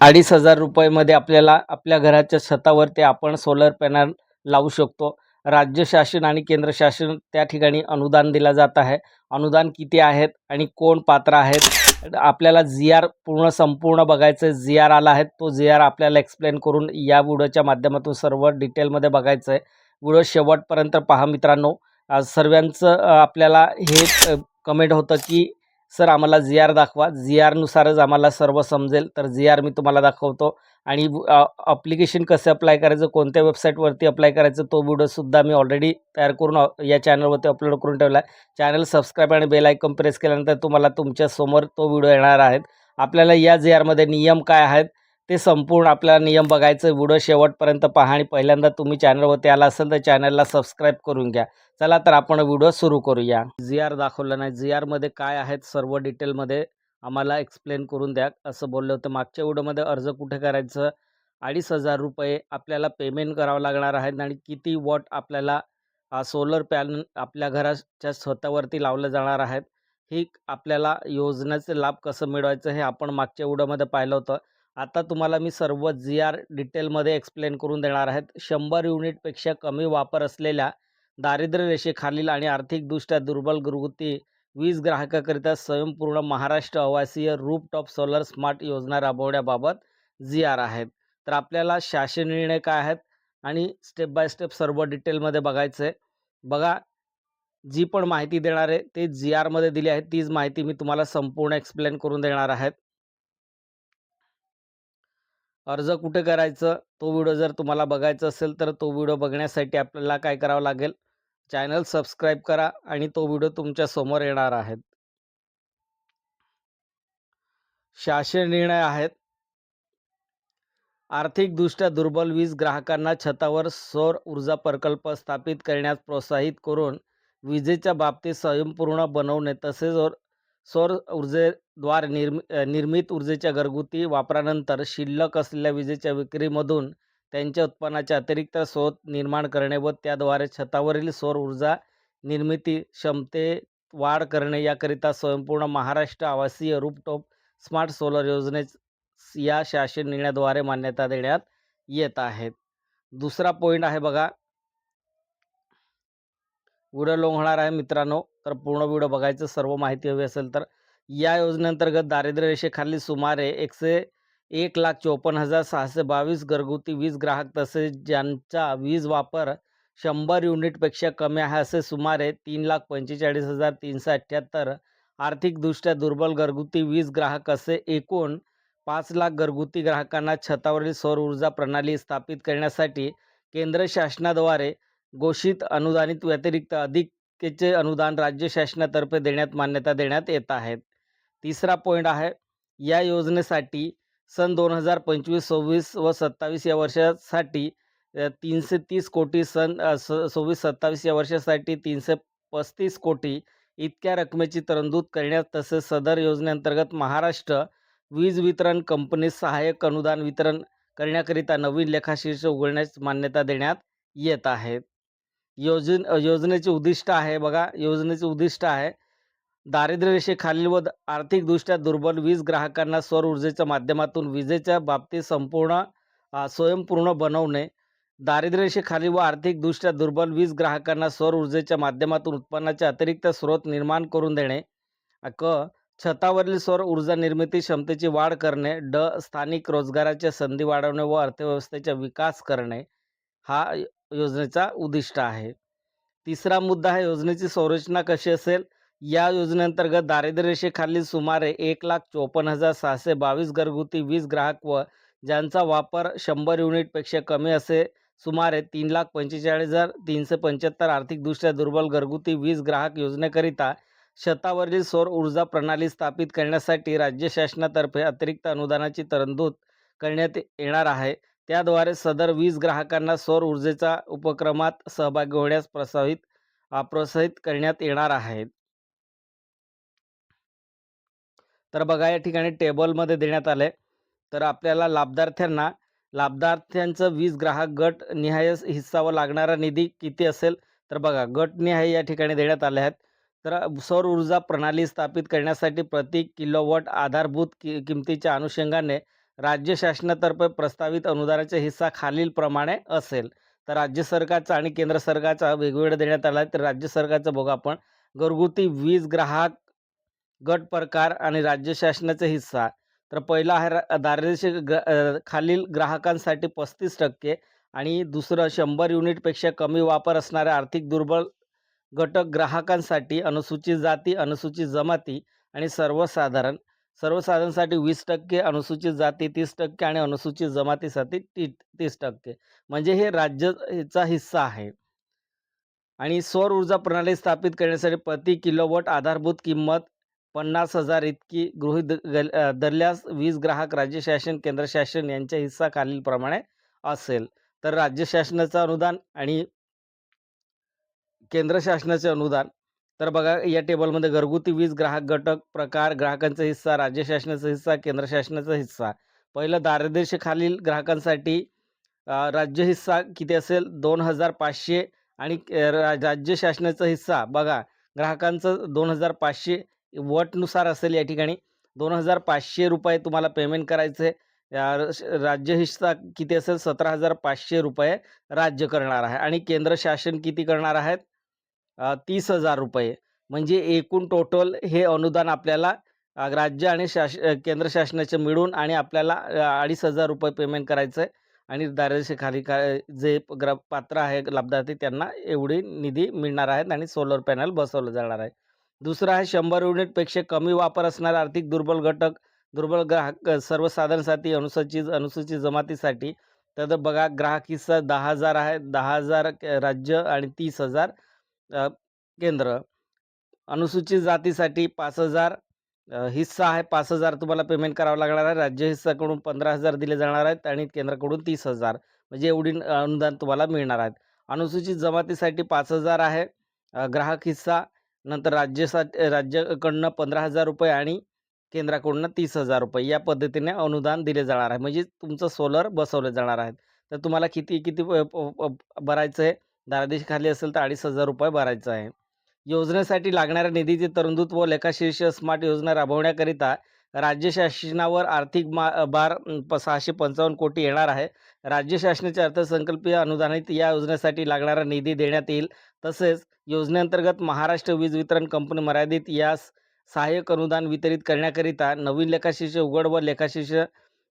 ₹2,500 आपल्याला आपल्या घराच्या छतावरती आपण सोलर पॅनल लावू शकतो. राज्य शासन आणि केंद्र शासन त्या ठिकाणी अनुदान दिलं जात आहे. अनुदान किती आहेत आणि कोण पात्र आहेत? आपल्याला जी-आर संपूर्ण बघायचं. जी-आर आला आहे. तो जी-आर आपल्याला एक्सप्लेन करून या व्हिडिओच्या माध्यमातून सर्व डिटेलमध्ये बघायचं आहे. व्हिडिओ शेवटपर्यंत पहा मित्रांनो. सर्वांचं आपल्याला हे कमेंट होतं की सर आम्हाला जी-आर दाखवा. जी-आरनुसारच आम्हाला सर्व समजेल. तर जी-आर मी तुम्हाला दाखवतो आणि ॲप्लिकेशन कसं अप्लाय करायचं, कोणत्या वेबसाईटवरती अप्लाय करायचं तो व्हिडिओसुद्धा मी ऑलरेडी तयार करून या चॅनलवरती अपलोड करून ठेवला आहे. चॅनल सबस्क्राईब आणि बेल आयकॉन प्रेस केल्यानंतर तुम्हाला तुमच्यासमोर तो व्हिडिओ येणार आहेत. आपल्याला या जी-आरमध्ये नियम काय आहेत ते संपूर्ण आपल्याला नियम बघायचं. व्हिडिओ शेवटपर्यंत पहा आणि पहिल्यांदा तुम्ही चॅनलवरती आला असेल तर चॅनलला सबस्क्राईब करून घ्या. चला तर आपण व्हिडिओ सुरू करूया. जी-आर दाखवलं नाही. जी-आरमध्ये काय आहेत सर्व डिटेलमध्ये आम्हाला एक्सप्लेन करून द्या असं बोललं होतं. मागच्या व्हिडिओमध्ये अर्ज कुठे करायचं, ₹2,500 आपल्याला पेमेंट करावं लागणार आहेत आणि किती वॉट आपल्याला सोलर पॅनल आपल्या घराच्या छतावरती लावलं जाणार आहेत. ही आपल्याला योजनेचे लाभ कसं मिळवायचं हे आपण मागच्या व्हिडिओमध्ये पाहिलं होतं. आता तुम्हाला मी सर्व जी-आर डिटेलमध्ये एक्सप्लेन करून देणार आहेत. 100 युनिटपेक्षा कमी वापर असलेल्या दारिद्र्य रेषेखालील आणि आर्थिकदृष्ट्या दुर्बल घरगुती वीज ग्राहकाकरिता स्वयंपूर्ण महाराष्ट्र आवासीय रूफटॉप सोलर स्मार्ट योजना राबवण्याबाबत जी-आर आहेत. तर आपल्याला शासन निर्णय काय आहेत आणि स्टेप बाय स्टेप सर्व डिटेलमध्ये बघायचं आहे. बघा, जी पण माहिती देणार आहे ते जी-आरमध्ये दिली आहे. तीच माहिती मी तुम्हाला संपूर्ण एक्सप्लेन करून देणार आहेत. अर्ज कुठे करायचं तो व्हिडिओ जर तुम्हाला बघायचा असेल तर तो व्हिडिओ बघण्यासाठी आपल्याला काय करावं लागेल, चॅनल सबस्क्राईब करा आणि तो व्हिडिओ तुमच्या समोर येणार आहेत. शासन निर्णय आहेत. आर्थिकदृष्ट्या दुर्बल वीज ग्राहकांना छतावर सौर ऊर्जा प्रकल्प स्थापित करण्यास प्रोत्साहित करून विजेच्या बाबतीत स्वयंपूर्ण बनवणे तसेच सौर ऊर्जेद्वारे निर्मित ऊर्जेच्या घरगुती वापरानंतर शिल्लक असलेल्या विजेच्या विक्रीमधून त्यांच्या उत्पन्नाचे अतिरिक्त स्रोत निर्माण करणे व त्याद्वारे छतावरील सौर ऊर्जा निर्मिती क्षमतेत वाढ करणे याकरिता स्वयंपूर्ण महाराष्ट्र आवासीय रूफटॉप स्मार्ट सोलर योजनेस या शासन निर्णयाद्वारे मान्यता देण्यात येत आहेत. दुसरा पॉईंट आहे बघा. व्हिडिओ लॉंग होणार आहे मित्रांनो, तर पूर्ण व्हिडिओ बघायचं. सर्व माहिती हवी असेल तर या योजनेअंतर्गत दारिद्र्य रेषेखाली सुमारे 1,54,622 घरगुती वीज ग्राहक तसेच ज्यांचा वीज वापर 100 युनिटपेक्षा कमी आहे असे सुमारे 3,45,378 आर्थिकदृष्ट्या दुर्बल घरगुती वीज ग्राहक असे एकूण 5,00,000 घरगुती ग्राहकांना छतावरील सौर ऊर्जा प्रणाली स्थापित करण्यासाठी केंद्र शासनाद्वारे घोषित अनुदानित व्यतिरिक्त अधिकचे अनुदान राज्य शासनातर्फे देण्यात मान्यता देण्यात येत आहेत. तिसरा पॉईंट आहे, या योजनेसाठी सन 2025, 26 व 27 या वर्षासाठी 330 कोटी, सन 26-27 या वर्षासाठी 335 कोटी इतक्या रकमेची तरतूद करण्यात तसेच सदर योजनेअंतर्गत महाराष्ट्र वीज वितरण कंपनीस सहाय्यक अनुदान वितरण करण्याकरिता नवीन लेखाशीर्ष उघडण्यास मान्यता देण्यात येत आहेत. योजनेचे उद्दिष्ट आहे बघा. योजनेचे उद्दिष्ट आहे दारिद्र्य रेषेखालील व आर्थिकदृष्ट्या दुर्बल वीज ग्राहकांना सौर ऊर्जेच्या माध्यमातून विजेच्या बाबतीत स्वयंपूर्ण बनवणे. दारिद्र्य रेषेखाली व आर्थिकदृष्ट्या दुर्बल वीज ग्राहकांना सौर ऊर्जेच्या माध्यमातून उत्पन्नाचे अतिरिक्त स्रोत निर्माण करून देणे. छतावरील सौर ऊर्जा निर्मिती क्षमतेची वाढ करणे. स्थानिक रोजगाराच्या संधी वाढवणे व अर्थव्यवस्थेचा विकास करणे हा योजनेचा उद्दिष्ट आहे. तिसरा मुद्दा आहे योजनेची संरचना कशी असेल. या योजनेअंतर्गत दारिद्र्य रेषेखालील सुमारे 1,54,622 घरगुती वीज ग्राहक व ज्यांचा वापर 100 युनिटपेक्षा कमी असे सुमारे 3,45,375 आर्थिकदृष्ट्या दुर्बल घरगुती वीज ग्राहक योजनेकरिता छतावरील सौर ऊर्जा प्रणाली स्थापित करण्यासाठी राज्य शासनातर्फे अतिरिक्त अनुदानाची तरतूद करण्यात येणार आहे. त्याद्वारे सदर वीज ग्राहकांना सौर ऊर्जेच्या उपक्रमात सहभागी होण्यास प्रोत्साहित करण्यात येणार आहे. तर बघा, या ठिकाणी टेबलमध्ये देण्यात आले. तर आपल्याला लाभार्थ्यांचं वीज ग्राहक गट निहाय हिस्सा व लागणारा निधी किती असेल. तर बघा, गट निहाय या ठिकाणी देण्यात आले आहेत. तर सौर ऊर्जा प्रणाली स्थापित करण्यासाठी प्रति किलोवॉट आधारभूत किमतीच्या अनुषंगाने राज्य शासनातर्फे प्रस्तावित अनुदानाचा हिस्सा खालीलप्रमाणे असेल. तर राज्य सरकारचा आणि केंद्र सरकारचा वेगवेगळं देण्यात आला आहे. तर राज्य सरकारचं बघू आपण. घरगुती वीज ग्राहक गट प्रकार आणि राज्य शासनाचा हिस्सा. तर पहिला आहे दारिद्र्य खालील ग्राहकांसाठी 35% आणि दुसरं 100 युनिटपेक्षा कमी वापर असणाऱ्या आर्थिक दुर्बल घटक ग्राहकांसाठी, अनुसूचित जाती, अनुसूचित जमाती आणि सर्वसाधारण. सर्वसाधारणसाठी 20%, अनुसूचित जाती 30% आणि अनुसूचित जमातीसाठी 30%. म्हणजे हे राज्याचा हिस्सा आहे. आणि सौर ऊर्जा प्रणाली स्थापित करण्यासाठी प्रति किलोवॅट आधारभूत किंमत 50,000 इतकी गृहीत धरल्यास वीज ग्राहक राज्य शासन, केंद्र शासन यांचा हिस्सा खालीलप्रमाणे असेल. तर राज्य शासनाचं अनुदान आणि केंद्र शासनाचे अनुदान. तर बघा या टेबलमध्ये घरगुती वीज ग्राहक घटक प्रकार, ग्राहकांचा हिस्सा, राज्य शासनाचा हिस्सा, केंद्र शासनाचा हिस्सा. पहिलं दारिद्र्य खालील ग्राहकांसाठी राज्य हिस्सा किती असेल 2,500 आणि राज्य शासनाचा हिस्सा बघा ग्राहकांचं 2,500 वटनुसार असेल. या ठिकाणी 2,500 रुपये तुम्हाला पेमेंट करायचं आहे. राज्य हिस्सा किती असेल 17,500 रुपये राज्य करणार आहे आणि केंद्र शासन किती करणार आहेत 30,000 रुपये. म्हणजे एकूण टोटल हे अनुदान आपल्याला राज्य आणि केंद्र शासनाचे मिळून आणि आपल्याला 2,500 रुपये पेमेंट करायचं आहे आणि दारिद्र्यरेषेखाली जे पात्र आहे लाभार्थी त्यांना एवढी निधी मिळणार आहेत आणि सोलर पॅनल बसवलं जाणार आहे. दुसरं आहे 100 युनिटपेक्षा कमी वापर असणारे आर्थिक दुर्बल घटक, दुर्बल ग्राहक, सर्वसाधारणसाठी, अनुसूचित जमातीसाठी. तर बघा ग्राहक हिस्सा 10,000 आहे. 10,000 राज्य आणि 30,000 केंद्र. अनुसूचित जातीसाठी 5,000 हिस्सा आहे. 5,000 तुम्हाला पेमेंट करावं लागणार आहे. राज्य हिस्साकडून 15,000 दिले जाणार आहेत आणि केंद्राकडून 30,000 म्हणजे एवढी अनुदान तुम्हाला मिळणार आहेत. अनुसूचित जमातीसाठी 5,000 आहे ग्राहक हिस्सा. नंतर राज्याकडनं 15,000 रुपये आणि केंद्राकडून 30,000 रुपये या पद्धतीने अनुदान दिले जाणार आहे. म्हणजे तुमचं सोलर बसवले जाणार आहेत. तर तुम्हाला किती किती भरायचं आहे? दारिद्र्यरेषेखाली असेल तर 2,500 रुपये भरायचं आहे. योजनेसाठी लागणाऱ्या निधीची तरतूद व लेखाशीर्ष स्मार्ट योजना राबवण्याकरिता राज्य शासनावर आर्थिक भार 655 कोटी येणार आहे. राज्य शासनाच्या अर्थसंकल्पीय अनुदानित या योजनेसाठी लागणारा निधी देण्यात येईल. तसेच योजनेअंतर्गत महाराष्ट्र वीज वितरण कंपनी मर्यादित यास सहाय्यक अनुदान वितरित करण्याकरिता नवीन लेखाशीर्ष उघड व लेखाशीर्ष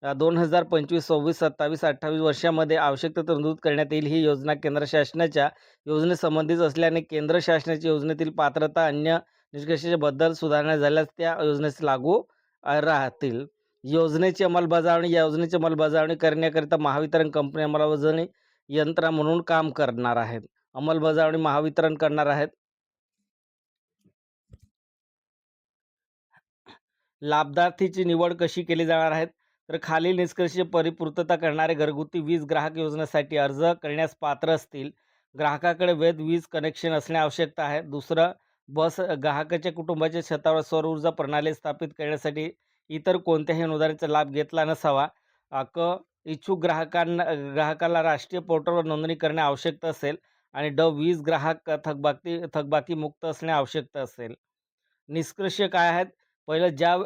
2025, 26, 27, 28 वर्षामध्ये आवश्यक तरतूद करण्यात येईल. ही योजना केंद्र शासनाच्या योजनेसंबंधित असल्याने केंद्र शासनाच्या योजनेतील पात्रता अन्य निष्कर्षाच्या बद्दल सुधारणा झाल्यास त्या योजनेस लागू राहतील. योजनेची अंमलबजावणी. या योजनेची अंमलबजावणी करण्याकरिता महावितरण कंपनी अंमलबजावणी यंत्रणा म्हणून काम करणार आहेत. अंमलबजावणी महावितरण करणार आहेत. लाभार्थीची निवड कशी केली जाणार आहे? तर खालील निष्कर्ष परिपूर्तता करणारे घरगुती वीज ग्राहक योजनेसाठी अर्ज करण्यास पात्र असतील. ग्राहकाकडे वैध वीज कनेक्शन असणे आवश्यक आहे. दुसरं ग्राहकाच्या कुटुंबाच्या छतावर सौर ऊर्जा प्रणाली स्थापित करण्यासाठी इतर कोणत्याही अनुदानाचा लाभ घेतला नसावा. इच्छुक ग्राहकाला राष्ट्रीय पोर्टलवर नोंदणी करणे आवश्यक असेल आणि वीज ग्राहक थकबाकी मुक्त असणे आवश्यक असेल. निष्कर्ष काय आहेत? पहिलं ज्या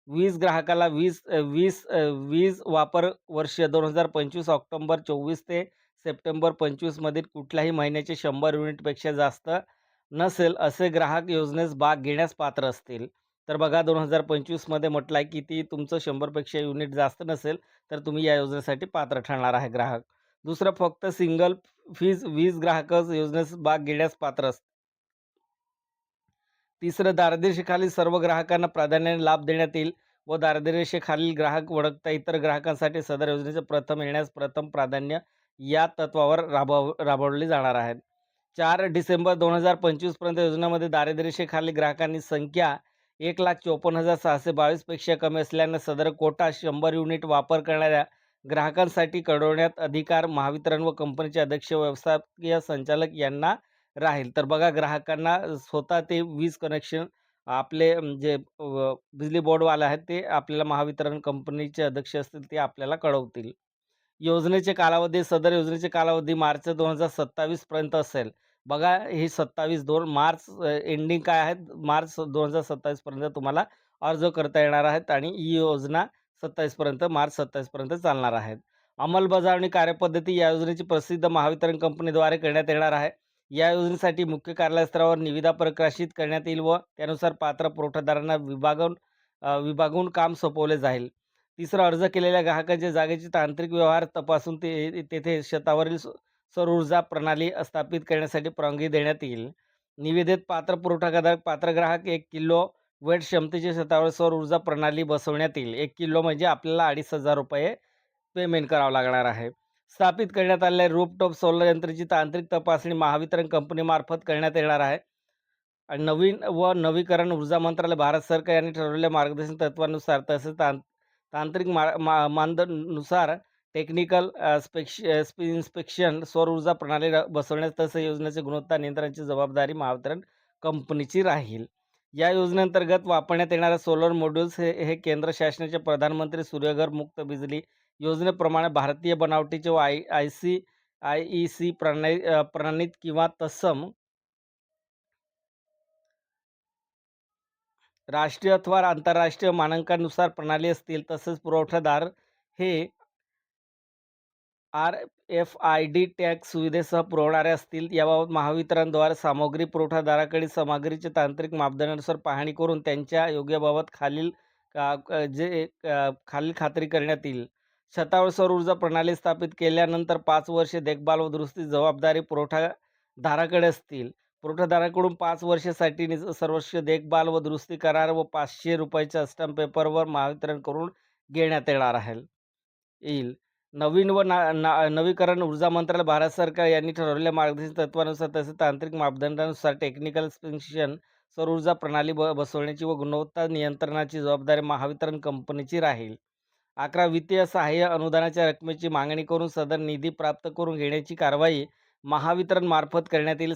वीज ग्राहकाला वीज वापर वर्ष 2025 ऑक्टोबर 24 ते सप्टेंबर 25 मधील कुठल्याही महिन्याचे 100 युनिटपेक्षा जास्त नसेल असे ग्राहक योजनेस भाग घेण्यास पात्र असतील. तर बघा 2025 मध्ये म्हटलं आहे की ती तुमचं 100पेक्षा युनिट जास्त नसेल तर तुम्ही या योजनेसाठी पात्र ठरणार आहे ग्राहक. दुसरं फक्त सिंगल वीज ग्राहकच योजनेस भाग घेण्यास पात्र असतील. तिसरं दारिद्र्यरेषेखालील सर्व ग्राहकांना प्राधान्याने लाभ देण्यात येईल व दारिद्र्यरेषेखालील ग्राहक वगळता इतर ग्राहकांसाठी सदर योजनेचे प्रथम येण्यास प्रथम प्राधान्य या तत्वावर राबवले जाणार आहेत. 4 डिसेंबर 2025 पर्यंत योजनेमध्ये दारिद्र्यरेषेखालील ग्राहकांची संख्या 1,54,622 पेक्षा कमी असल्याने सदर कोटा 100 युनिट वापर करणाऱ्या ग्राहकांसाठी कळवण्यात अधिकार महावितरण व कंपनीचे अध्यक्ष व्यवसायिक संचालक यांना राहील. तर बघा ग्राहकांना स्वतः ते वीज कनेक्शन आपले जे बिजली बोर्डवाले आहेत ते आपल्याला महावितरण कंपनीचे अध्यक्ष असतील ते आपल्याला कळवतील. योजनेचे कालावधी. सदर योजनेचे कालावधी मार्च 2027 पर्यंत असेल. बघा ही 27 मार्च एंडिंग काय आहेत मार्च 2027 पर्यंत तुम्हाला अर्ज करता येणार आहेत आणि ही योजना 27पर्यंत मार्च 27पर्यंत चालणार आहेत. अंमलबजावणी कार्यपद्धती या योजनेची प्रसिद्ध महावितरण कंपनीद्वारे करण्यात येणार आहे. या योजनेसाठी मुख्य कार्यालय स्तरावर निविदा प्रकाशित करण्यात येईल व त्यानुसार पात्र पुरवठादारांना विभागून काम सोपवले जाईल. तिसरं, अर्ज केलेल्या ग्राहकांच्या जागेचे तांत्रिक व्यवहार तपासून तेथे छतावरील सौर ऊर्जा प्रणाली स्थापित करण्यासाठी परवानगी देण्यात येईल. निविदेत पात्र ग्राहक 1 किलो वेट क्षमतेच्या छतावर सौर ऊर्जा प्रणाली बसवण्यात येईल. 1 किलो म्हणजे आपल्याला ₹2,500 पेमेंट करावं लागणार आहे. स्थापित करण्यात आलेल्या रूफटॉप सोलर यंत्राची तांत्रिक तपासणी महावितरण कंपनीमार्फत करण्यात येणार आहे. आणि नवीन व नवीकरण ऊर्जा मंत्रालय, भारत सरकार यांनी ठरवलेल्या मार्गदर्शन तत्त्वानुसार तसेच तांत्रिक मानदंडानुसार टेक्निकल इन्स्पेक्शन सौर ऊर्जा प्रणाली बसवण्यास तसेच योजनेची गुणवत्ता नियंत्रणाची जबाबदारी महावितरण कंपनीची राहील. या योजनेअंतर्गत वापरण्यात येणाऱ्या सोलर मॉड्यूल्स हे केंद्र शासनाच्या प्रधानमंत्री सूर्यघर मुक्त बिजली योजनेप्रमाणे भारतीय बनावटीचे व IEC प्रणालीत किंवा तत्सम राष्ट्रीय अथवा आंतरराष्ट्रीय मानकांनुसार प्रणाली असतील. तसेच पुरवठादार हे RFID टॅग सुविधेसह पुरवणारे असतील. याबाबत महावितरणद्वारे सामग्री पुरवठादाराकडे सामग्रीचे तांत्रिक मापदंडानुसार पाहणी करून त्यांच्या योग्यबाबत खालील खात्री करण्यात येईल. छतावर सौर ऊर्जा प्रणाली स्थापित केल्यानंतर 5 वर्षे देखभाल व दुरुस्ती जबाबदारी पुरवठादाराकडे असतील. पुरवठादाराकडून 5 वर्षासाठी सर्वस्व देखभाल व दुरुस्ती करार व ₹500 स्टॅम्प पेपरवर महावितरण करून घेण्यात येईल. नवीन व नवीकरण ऊर्जा मंत्रालय, भारत सरकार यांनी ठरवलेल्या मार्गदर्शक तत्त्वानुसार तसेच तांत्रिक मापदंडानुसार टेक्निकल इन्स्पेक्शन सौर ऊर्जा प्रणाली बसवण्याची व गुणवत्ता नियंत्रणाची जबाबदारी महावितरण कंपनीची राहील. 11, वित्तीय सहाय्य अनुदानाच्या रकमेची मागणी करून सदर निधी प्राप्त करून घेण्याची कारवाई महावितरण मार्फत करण्यात येईल.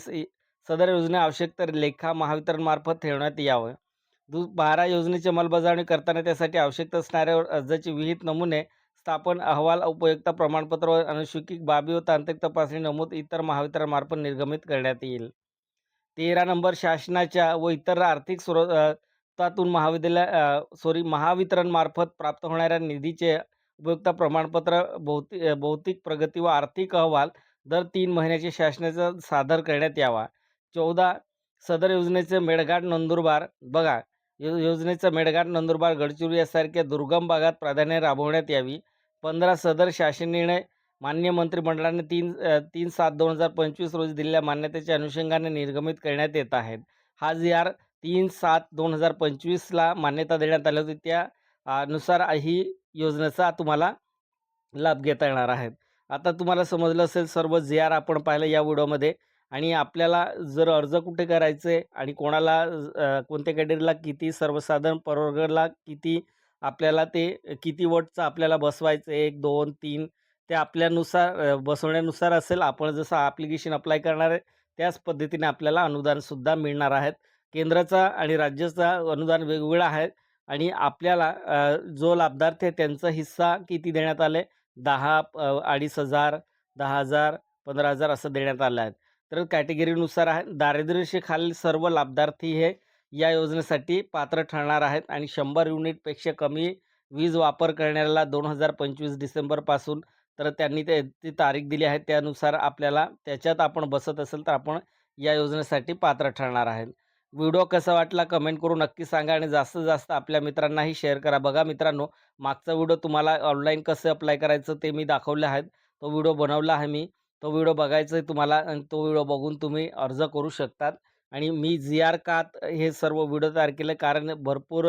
सदर योजने आवश्यक तर लेखा महावितरण मार्फत ठेवण्यात यावं. 12, योजनेची अंमलबजावणी करताना त्यासाठी आवश्यक असणाऱ्या अर्जाचे विहित नमुने, स्थापन अहवाल, उपयोगिता प्रमाणपत्र व अनुषंगिक बाबी व तांत्रिक तपासणी नमूद इतर महावितरणमार्फत निर्गमित करण्यात येईल. 13 नंबर, शासनाच्या व इतर आर्थिक स्रोतातून महावितरणमार्फत प्राप्त होणाऱ्या निधीचे उपयोगिता प्रमाणपत्र, भौतिक प्रगती व आर्थिक अहवाल दर 3 महिन्याचे शासनाचा सादर करण्यात यावा. 14, सदर योजनेचे मेळघाट, नंदुरबार योजनेचा मेळघाट, नंदुरबार, गडचिरोली यासारख्या दुर्गम भागात प्राधान्य राबवण्यात यावी. 15, सदर शासन निर्णय माननीय मंत्रिमंडळाने 3/7/2025 रोजी दिलेल्या मान्यतेच्या अनुषंगाने निर्गमित करण्यात येत आहेत. हा GR 3/7/2025ला मान्यता देण्यात आली होती. त्यानुसार ही योजनेचा तुम्हाला लाभ घेता येणार आहे. आता तुम्हाला समजलं असेल सर्व GR आपण पाहिलं या व्हिडिओमध्ये. आणि आपल्याला जर अर्ज कुठे करायचे आणि कोणाला कोणत्या कॅटेगरीला किती, सर्वसाधारण प्रवर्गाला किती, आपल्याला ते किती वोटचं आपल्याला बसवायचं 1, 2, 3 ते आपल्यानुसार बसवण्यानुसार असेल. आपण जसं ॲप्लिकेशन अप्लाय करणार आहे त्याच पद्धतीने आपल्याला अनुदानसुद्धा मिळणार आहेत. केंद्राचा आणि राज्याचा अनुदान वेगवेगळं आहे आणि आपल्याला जो लाभार्थी आहे त्यांचा हिस्सा किती देण्यात आले, 10, 2,500, 10,000, 15,000 असं देण्यात आलं आहे. तर कॅटेगरीनुसार आहे. दारिद्र्यरेषेखालील सर्व लाभार्थी हे या योजनेसाठी पात्र ठरणार आहेत आणि 100 युनिटपेक्षा कमी वीज वापर करणाऱ्याला 2025 डिसेंबरपासून तर त्यांनी ती तारीख दिली आहे. त्यानुसार आपल्याला त्याच्यात आपण बसत असेल तर आपण या योजनेसाठी पात्र ठरणार आहेत. व्हिडिओ कसा वाटला कमेंट करून नक्की सांगा आणि जास्तीत जास्त आपल्या मित्रांनाही शेअर करा. बघा मित्रांनो, मागचा व्हिडिओ तुम्हाला ऑनलाईन कसं अप्लाय करायचं ते मी दाखवलं आहे. तो व्हिडिओ बनवला आहे मी. तो व्हिडिओ बघायचा आहे तुम्हाला आणि तो व्हिडिओ बघून तुम्ही अर्ज करू शकतात. आणि मी GR का हे सर्व व्हिडिओ तयार केले कारण भरपूर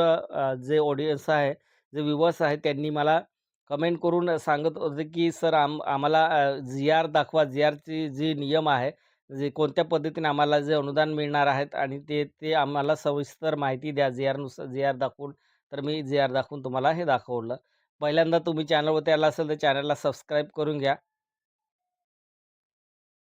जे ऑडियन्स आहे, जे व्ह्यूवर्स आहेत त्यांनी मला कमेंट करून सांगत होते की सर आम्हाला GR दाखवा. GRची जी नियम आहे, जे कोणत्या पद्धतीने आम्हाला जे अनुदान मिळणार आहेत आणि ते आम्हाला सविस्तर माहिती द्या GR दाखवून. तर मी GR दाखवून तुम्हाला हे दाखवलं. पहिल्यांदा तुम्ही चॅनलवरती आला असेल तर चॅनलला सबस्क्राईब करून घ्या